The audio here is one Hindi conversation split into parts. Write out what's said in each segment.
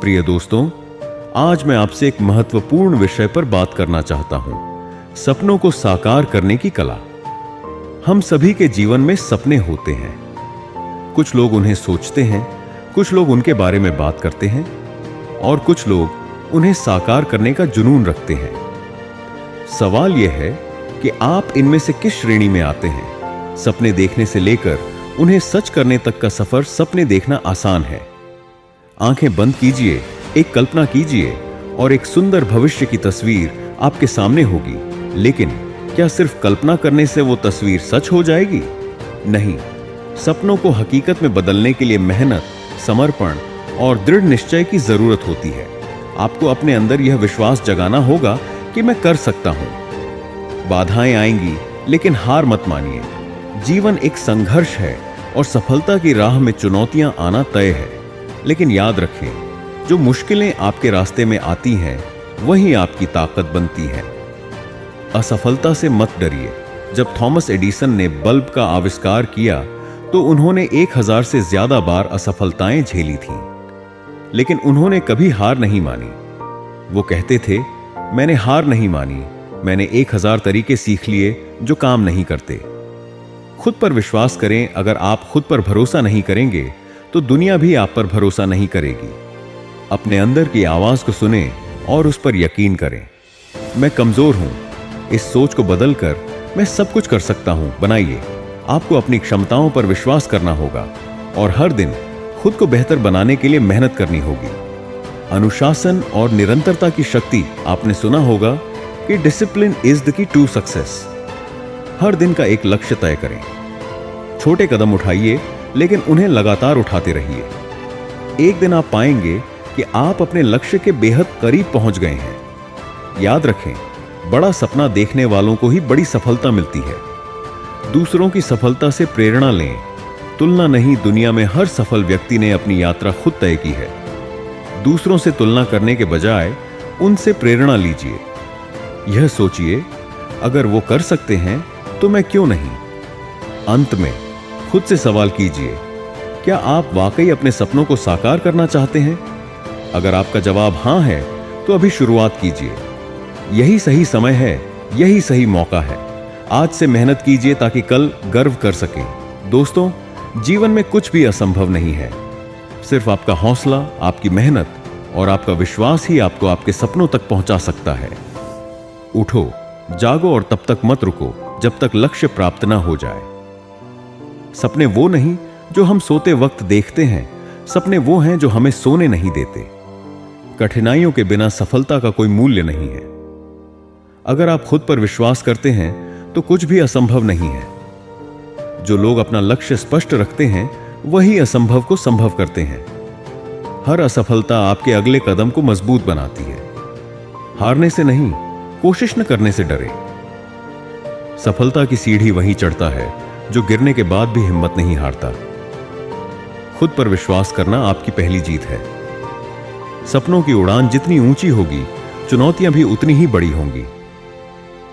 प्रिय दोस्तों, आज मैं आपसे एक महत्वपूर्ण विषय पर बात करना चाहता हूं, सपनों को साकार करने की कला। हम सभी के जीवन में सपने होते हैं। कुछ लोग उन्हें सोचते हैं, कुछ लोग उनके बारे में बात करते हैं और कुछ लोग उन्हें साकार करने का जुनून रखते हैं। सवाल यह है कि आप इनमें से किस श्रेणी में आते हैं। सपने देखने से लेकर उन्हें सच करने तक का सफर सपने देखना आसान है। आंखें बंद कीजिए, एक कल्पना कीजिए और एक सुंदर भविष्य की तस्वीर आपके सामने होगी। लेकिन क्या सिर्फ कल्पना करने से वो तस्वीर सच हो जाएगी? नहीं, सपनों को हकीकत में बदलने के लिए मेहनत, समर्पण और दृढ़ निश्चय की जरूरत होती है। आपको अपने अंदर यह विश्वास जगाना होगा कि मैं कर सकता हूं। बाधाएं आएंगी, लेकिन हार मत मानिए। जीवन एक संघर्ष है और सफलता की राह में चुनौतियां आना तय है। लेकिन याद रखें, जो मुश्किलें आपके रास्ते में आती हैं, वही आपकी ताकत बनती है। असफलता से मत डरिए। जब थॉमस एडिसन ने बल्ब का आविष्कार किया तो उन्होंने 1000 से ज्यादा बार असफलताएं झेली थीं, लेकिन उन्होंने कभी हार नहीं मानी। वो कहते थे, मैंने हार नहीं मानी, मैंने 1000 तरीके सीख लिए जो काम नहीं करते। खुद पर विश्वास करें। अगर आप खुद पर भरोसा नहीं करेंगे तो दुनिया भी आप पर भरोसा नहीं करेगी। अपने अंदर की आवाज को सुनें और उस पर यकीन करें। मैं कमजोर हूं, इस सोच को बदलकर मैं सब कुछ कर सकता हूं बनाइए। आपको अपनी क्षमताओं पर विश्वास करना होगा और हर दिन खुद को बेहतर बनाने के लिए मेहनत करनी होगी। अनुशासन और निरंतरता की शक्ति। आपने सुना होगा कि discipline is the key to success. हर दिन का एक लक्ष्य तय करें। छोटे कदम उठाइए, लेकिन उन्हें लगातार उठाते रहिए। एक दिन आप पाएंगे कि आप अपने लक्ष्य के बेहद करीब पहुंच गए हैं। याद रखें, बड़ा सपना देखने वालों को ही बड़ी सफलता मिलती है। दूसरों की सफलता से प्रेरणा लें। तुलना नहीं, दुनिया में हर सफल व्यक्ति ने अपनी यात्रा खुद तय की है। दूसरों से तुलना करने के बजाय उनसे प्रेरणा लीजिए। यह सोचिए, अगर वो कर सकते हैं तो मैं क्यों नहीं। अंत में खुद से सवाल कीजिए, क्या आप वाकई अपने सपनों को साकार करना चाहते हैं? अगर आपका जवाब हां है तो अभी शुरुआत कीजिए। यही सही समय है, यही सही मौका है। आज से मेहनत कीजिए ताकि कल गर्व कर सकें। दोस्तों, जीवन में कुछ भी असंभव नहीं है। सिर्फ आपका हौसला, आपकी मेहनत और आपका विश्वास ही आपको आपके सपनों तक पहुंचा सकता है। उठो, जागो और तब तक मत रुको जब तक लक्ष्य प्राप्त ना हो जाए। सपने वो नहीं जो हम सोते वक्त देखते हैं, सपने वो हैं जो हमें सोने नहीं देते। कठिनाइयों के बिना सफलता का कोई मूल्य नहीं है। अगर आप खुद पर विश्वास करते हैं तो कुछ भी असंभव नहीं है। जो लोग अपना लक्ष्य स्पष्ट रखते हैं, वही असंभव को संभव करते हैं। हर असफलता आपके अगले कदम को मजबूत बनाती है। हारने से नहीं, कोशिश न करने से डरे। सफलता की सीढ़ी वहीं चढ़ता है जो गिरने के बाद भी हिम्मत नहीं हारता। खुद पर विश्वास करना आपकी पहली जीत है। सपनों की उड़ान जितनी ऊंची होगी, चुनौतियां भी उतनी ही बड़ी होंगी।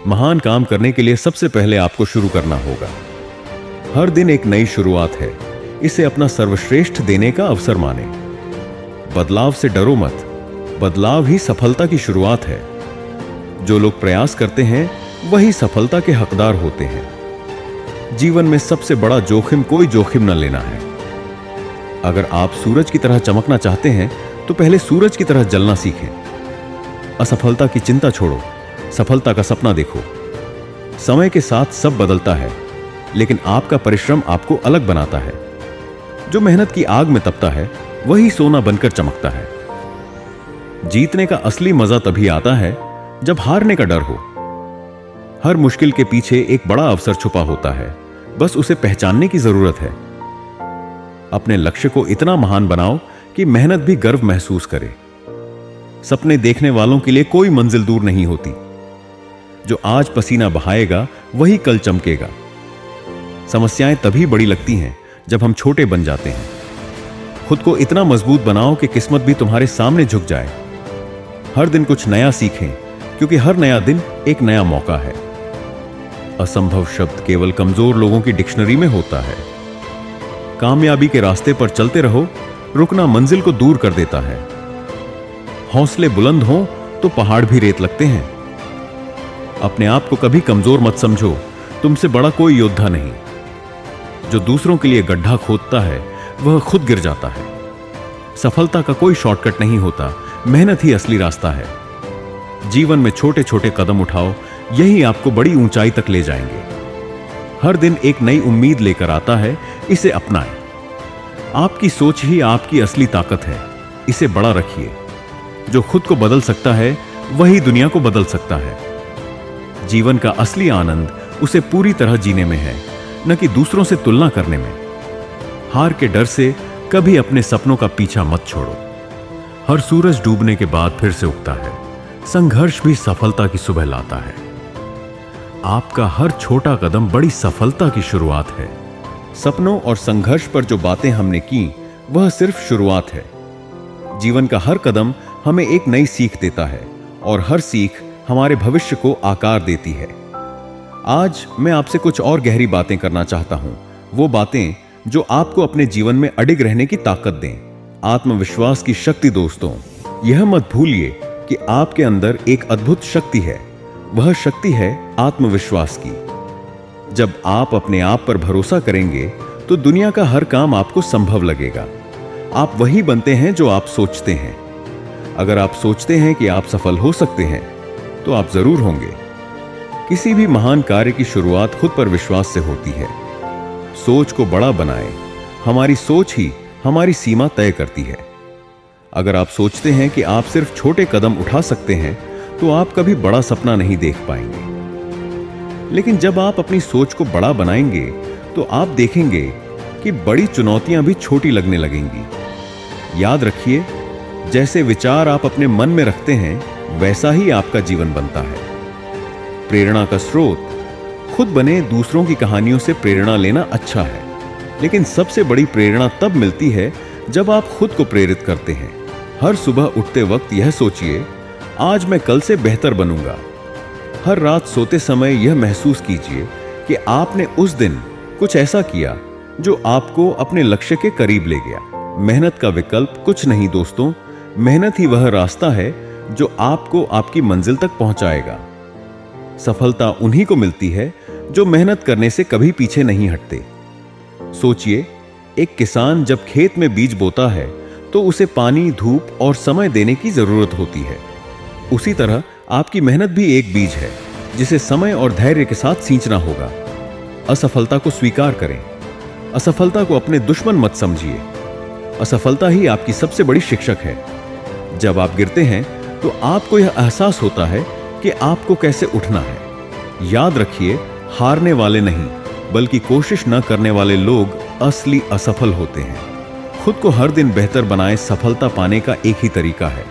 महान काम करने के लिए सबसे पहले आपको शुरू करना होगा। हर दिन एक नई शुरुआत है। इसे अपना सर्वश्रेष्ठ देने का अवसर माने। बदलाव से डरो मत, बदलाव ही सफलता की शुरुआत है। जो लोग प्रयास करते हैं वही सफलता के हकदार होते हैं। जीवन में सबसे बड़ा जोखिम कोई जोखिम न लेना है। अगर आप सूरज की तरह चमकना चाहते हैं तो पहले सूरज की तरह जलना सीखें। असफलता की चिंता छोड़ो, सफलता का सपना देखो। समय के साथ सब बदलता है, लेकिन आपका परिश्रम आपको अलग बनाता है। जो मेहनत की आग में तपता है, वही सोना बनकर चमकता है। जीतने का असली मजा तभी आता है जब हारने का डर हो। हर मुश्किल के पीछे एक बड़ा अवसर छुपा होता है, बस उसे पहचानने की जरूरत है। अपने लक्ष्य को इतना महान बनाओ कि मेहनत भी गर्व महसूस करे। सपने देखने वालों के लिए कोई मंजिल दूर नहीं होती। जो आज पसीना बहाएगा वही कल चमकेगा। समस्याएं तभी बड़ी लगती हैं जब हम छोटे बन जाते हैं। खुद को इतना मजबूत बनाओ कि किस्मत भी तुम्हारे सामने झुक जाए। हर दिन कुछ नया सीखें, क्योंकि हर नया दिन एक नया मौका है। असंभव शब्द केवल कमजोर लोगों की डिक्शनरी में होता है। कामयाबी के रास्ते पर चलते रहो, रुकना मंजिल को दूर कर देता है। हौसले बुलंद हों तो पहाड़ भी रेत लगते हैं। अपने आप को कभी कमजोर मत समझो, तुमसे बड़ा कोई योद्धा नहीं। जो दूसरों के लिए गड्ढा खोदता है वह खुद गिर जाता है। सफलता का कोई शॉर्टकट नहीं होता, मेहनत ही असली रास्ता है। जीवन में छोटे छोटे कदम उठाओ, यही आपको बड़ी ऊंचाई तक ले जाएंगे। हर दिन एक नई उम्मीद लेकर आता है, इसे अपनाएं। आपकी सोच ही आपकी असली ताकत है, इसे बड़ा रखिए। जो खुद को बदल सकता है वही दुनिया को बदल सकता है। जीवन का असली आनंद उसे पूरी तरह जीने में है, न कि दूसरों से तुलना करने में। हार के डर से कभी अपने सपनों का पीछा मत छोड़ो। हर सूरज डूबने के बाद फिर से उगता है। संघर्ष भी सफलता की सुबह लाता है। आपका हर छोटा कदम बड़ी सफलता की शुरुआत है। सपनों और संघर्ष पर जो बातें हमने की वह सिर्फ शुरुआत है। जीवन का हर कदम हमें एक नई सीख देता है और हर सीख हमारे भविष्य को आकार देती है। आज मैं आपसे कुछ और गहरी बातें करना चाहता हूं, वो बातें जो आपको अपने जीवन में अडिग रहने की ताकत दें। आत्मविश्वास की शक्ति। दोस्तों, यह मत भूलिए कि आपके अंदर एक अद्भुत शक्ति है। वह शक्ति है आत्मविश्वास की। जब आप अपने आप पर भरोसा करेंगे तो दुनिया का हर काम आपको संभव लगेगा। आप वही बनते हैं जो आप सोचते हैं। अगर आप सोचते हैं कि आप सफल हो सकते हैं तो आप जरूर होंगे। किसी भी महान कार्य की शुरुआत खुद पर विश्वास से होती है। सोच को बड़ा बनाएं। हमारी सोच ही हमारी सीमा तय करती है। अगर आप सोचते हैं कि आप सिर्फ छोटे कदम उठा सकते हैं तो आप कभी बड़ा सपना नहीं देख पाएंगे। लेकिन जब आप अपनी सोच को बड़ा बनाएंगे तो आप देखेंगे कि बड़ी चुनौतियां भी छोटी लगने लगेंगी। याद रखिए, जैसे विचार आप अपने मन में रखते हैं वैसा ही आपका जीवन बनता है। प्रेरणा का स्रोत खुद बने। दूसरों की कहानियों से प्रेरणा लेना अच्छा है, लेकिन सबसे बड़ी प्रेरणा तब मिलती है जब आप खुद को प्रेरित करते हैं। हर सुबह उठते वक्त यह सोचिए, आज मैं कल से बेहतर बनूंगा। हर रात सोते समय यह महसूस कीजिए कि आपने उस दिन कुछ ऐसा किया जो आपको अपने लक्ष्य के करीब ले गया। मेहनत का विकल्प कुछ नहीं दोस्तों, मेहनत ही वह रास्ता है जो आपको आपकी मंजिल तक पहुंचाएगा। सफलता उन्हीं को मिलती है जो मेहनत करने से कभी पीछे नहीं हटते। सोचिए, एक किसान जब खेत में बीज बोता है तो उसे पानी, धूप और समय देने की जरूरत होती है। उसी तरह आपकी मेहनत भी एक बीज है जिसे समय और धैर्य के साथ सींचना होगा। असफलता को स्वीकार करें। असफलता को अपने दुश्मन मत समझिए। असफलता ही आपकी सबसे बड़ी शिक्षक है। जब आप गिरते हैं तो आपको यह एहसास होता है कि आपको कैसे उठना है। याद रखिए, हारने वाले नहीं बल्कि कोशिश न करने वाले लोग असली असफल होते हैं। खुद को हर दिन बेहतर बनाएं। सफलता पाने का एक ही तरीका है,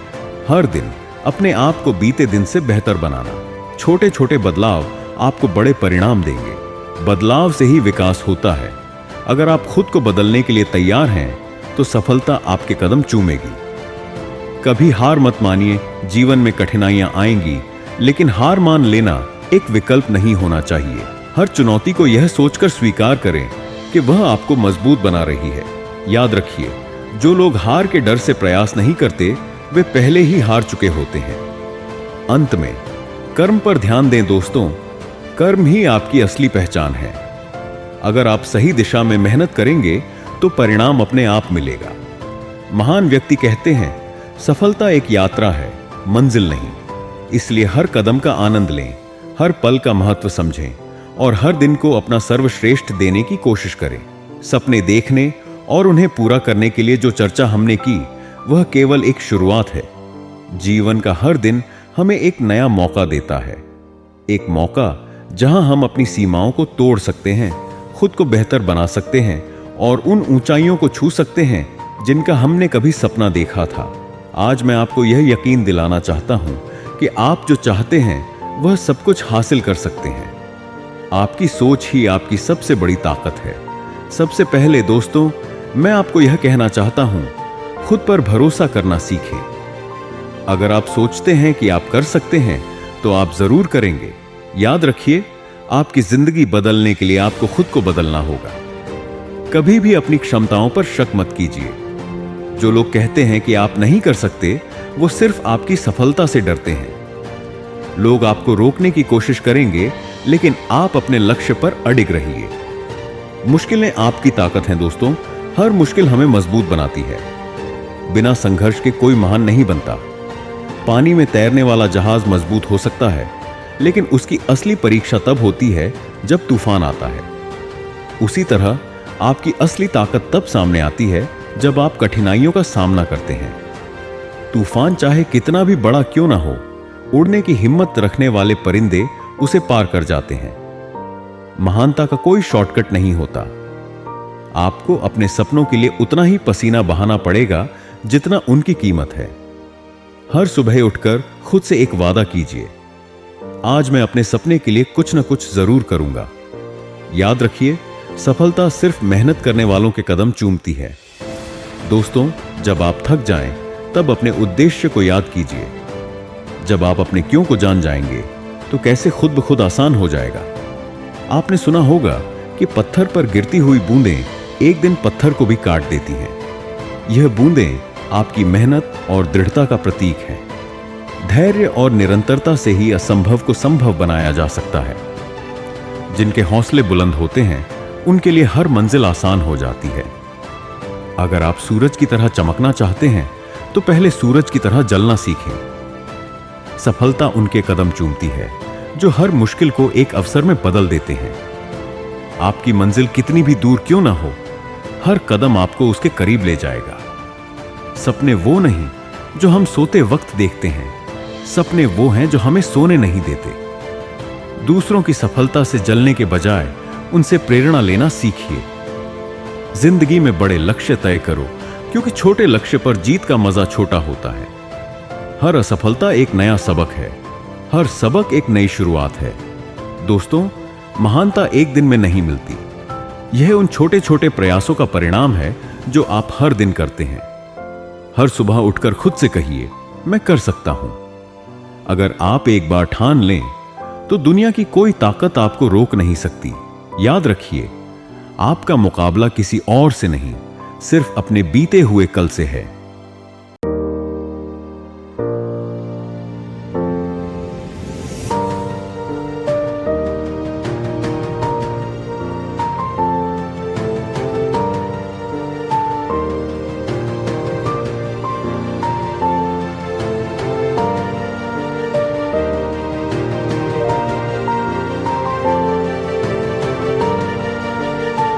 हर दिन अपने आप को बीते दिन से बेहतर बनाना। छोटे छोटे बदलाव आपको बड़े परिणाम देंगे। बदलाव से ही विकास होता है। अगर आप खुद को बदलने के लिए तैयार हैं तो सफलता आपके कदम चूमेगी। कभी हार मत मानिए। जीवन में कठिनाइयां आएंगी, लेकिन हार मान लेना एक विकल्प नहीं होना चाहिए। हर चुनौती को यह सोचकर स्वीकार करें कि वह आपको मजबूत बना रही है। याद रखिए, जो लोग हार के डर से प्रयास नहीं करते वे पहले ही हार चुके होते हैं। अंत में कर्म पर ध्यान दें दोस्तों। कर्म ही आपकी असली पहचान है। अगर आप सही दिशा में मेहनत करेंगे तो परिणाम अपने आप मिलेगा। महान व्यक्ति कहते हैं, सफलता एक यात्रा है, मंजिल नहीं। इसलिए हर कदम का आनंद लें, हर पल का महत्व समझें और हर दिन को अपना सर्वश्रेष्ठ देने की कोशिश करें। सपने देखने और उन्हें पूरा करने के लिए जो चर्चा हमने की वह केवल एक शुरुआत है। जीवन का हर दिन हमें एक नया मौका देता है। एक मौका जहां हम अपनी सीमाओं को तोड़ सकते हैं, खुद को बेहतर बना सकते हैं और उन ऊंचाइयों को छू सकते हैं जिनका हमने कभी सपना देखा था। आज मैं आपको यह यकीन दिलाना चाहता हूं कि आप जो चाहते हैं वह सब कुछ हासिल कर सकते हैं। आपकी सोच ही आपकी सबसे बड़ी ताकत है। सबसे पहले दोस्तों, मैं आपको यह कहना चाहता हूं, खुद पर भरोसा करना सीखें। अगर आप सोचते हैं कि आप कर सकते हैं तो आप जरूर करेंगे। याद रखिए, आपकी जिंदगी बदलने के लिए आपको खुद को बदलना होगा। कभी भी अपनी क्षमताओं पर शक मत कीजिए। जो लोग कहते हैं कि आप नहीं कर सकते वो सिर्फ आपकी सफलता से डरते हैं। लोग आपको रोकने की कोशिश करेंगे, लेकिन आप अपने लक्ष्य पर अडिग रहिए। मुश्किलें आपकी ताकत हैं दोस्तों। हर मुश्किल हमें मजबूत बनाती है। बिना संघर्ष के कोई महान नहीं बनता। पानी में तैरने वाला जहाज मजबूत हो सकता है, लेकिन उसकी असली परीक्षा तब होती है जब तूफान आता है। उसी तरह आपकी असली ताकत तब सामने आती है जब आप कठिनाइयों का सामना करते हैं। तूफान चाहे कितना भी बड़ा क्यों ना हो, उड़ने की हिम्मत रखने वाले परिंदे उसे पार कर जाते हैं। महानता का कोई शॉर्टकट नहीं होता। आपको अपने सपनों के लिए उतना ही पसीना बहाना पड़ेगा जितना उनकी कीमत है। हर सुबह उठकर खुद से एक वादा कीजिए, आज मैं अपने सपने के लिए कुछ न कुछ जरूर करूंगा। याद रखिए, सफलता सिर्फ मेहनत करने वालों के कदम चूमती है। दोस्तों, जब आप थक जाएं, तब अपने उद्देश्य को याद कीजिए। जब आप अपने क्यों को जान जाएंगे, तो कैसे खुद ब खुद आसान हो जाएगा। आपने सुना होगा कि पत्थर पर गिरती हुई बूंदें एक दिन पत्थर को भी काट देती हैं। यह बूंदें आपकी मेहनत और दृढ़ता का प्रतीक हैं। धैर्य और निरंतरता से ही असंभव को संभव बनाया जा सकता है। जिनके हौसले बुलंद होते हैं, उनके लिए हर मंजिल आसान हो जाती है। अगर आप सूरज की तरह चमकना चाहते हैं, तो पहले सूरज की तरह जलना सीखें। सफलता उनके कदम चूमती है जो हर मुश्किल को एक अवसर में बदल देते हैं। आपकी मंजिल कितनी भी दूर क्यों ना हो, हर कदम आपको उसके करीब ले जाएगा। सपने वो नहीं जो हम सोते वक्त देखते हैं, सपने वो हैं जो हमें सोने नहीं देते। दूसरों की सफलता से जलने के बजाय उनसे प्रेरणा लेना सीखिए। जिंदगी में बड़े लक्ष्य तय करो, क्योंकि छोटे लक्ष्य पर जीत का मजा छोटा होता है। हर असफलता एक नया सबक है, हर सबक एक नई शुरुआत है। दोस्तों, महानता एक दिन में नहीं मिलती। यह उन छोटे छोटे प्रयासों का परिणाम है जो आप हर दिन करते हैं। हर सुबह उठकर खुद से कहिए, मैं कर सकता हूं। अगर आप एक बार ठान लें, तो दुनिया की कोई ताकत आपको रोक नहीं सकती। याद रखिए, आपका मुकाबला किसी और से नहीं, सिर्फ अपने बीते हुए कल से है।